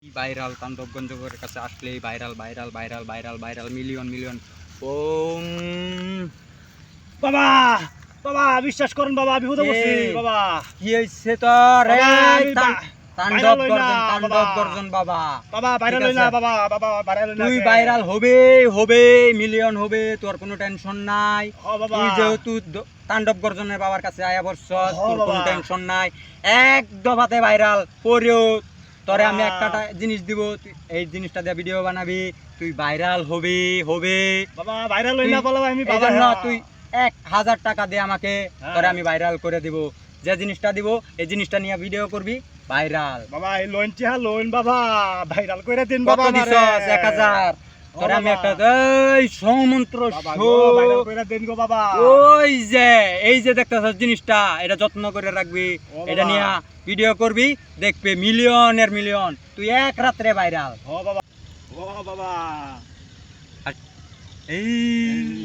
Viral তাণ্ডবগঞ্জের কাছে আসলেই viral viral viral viral viral million million. ওম বাবা বাবা বিশ্বাস করেন বাবা, আমি হুদা বলছি বাবা। কি হইছে তোর? বাবা, এই আমি তাণ্ডব ভাইরাল হই না, গর্জন তাণ্ডব বাবা। গর্জন বাবা। বাবা ভাইরাল হই না বাবা, বাবা ভাইরাল হই না। তুই ভাইরাল হবে হবে মিলিয়ন হবে, তোর কোনো টেনশন নাই। ও বাবা, তুই যেহেতু তাণ্ডব গর্জনের বাবার কাছে আয়া বসছস, ও তোর কোনো বাবা। টেনশন নাই। এক দফাতে ভাইরাল পরেও তোরে আমি একটা জিনিস দিব, তুই এই জিনিসটা দিয়ে ভিডিও বানাবি, তুই ভাইরাল হবি হবে। বাবা ভাইরাল হই না তুই- বলে আমি এই বাবা জন্য তুই 1000 টাকা দে আমাকে, হ্যাঁ। তোরে আমি ভাইরাল করে দিব। যে জিনিসটা দিব এই জিনিসটা নিয়ে ভিডিও করবি, ভাইরাল। বাবা এই লোন টিহা লোন বাবা ভাইরাল করে দিন কত বাবা দিছস? 1000। তোরে আমি একটা এই সমন্ত্র বাবা শো, ভাইরাল করে দিন গো বাবা। ওই যে এই যে দেখতেছস জিনিসটা, এটা যত্ন করে রাখবি, ও এটা বাবা। নিয়ে ভিডিও করবি, দেখবি মিলিয়নের মিলিয়ন, তুই এক রাত্রে ভাইরাল। ও বাবা, ও বাবা। এই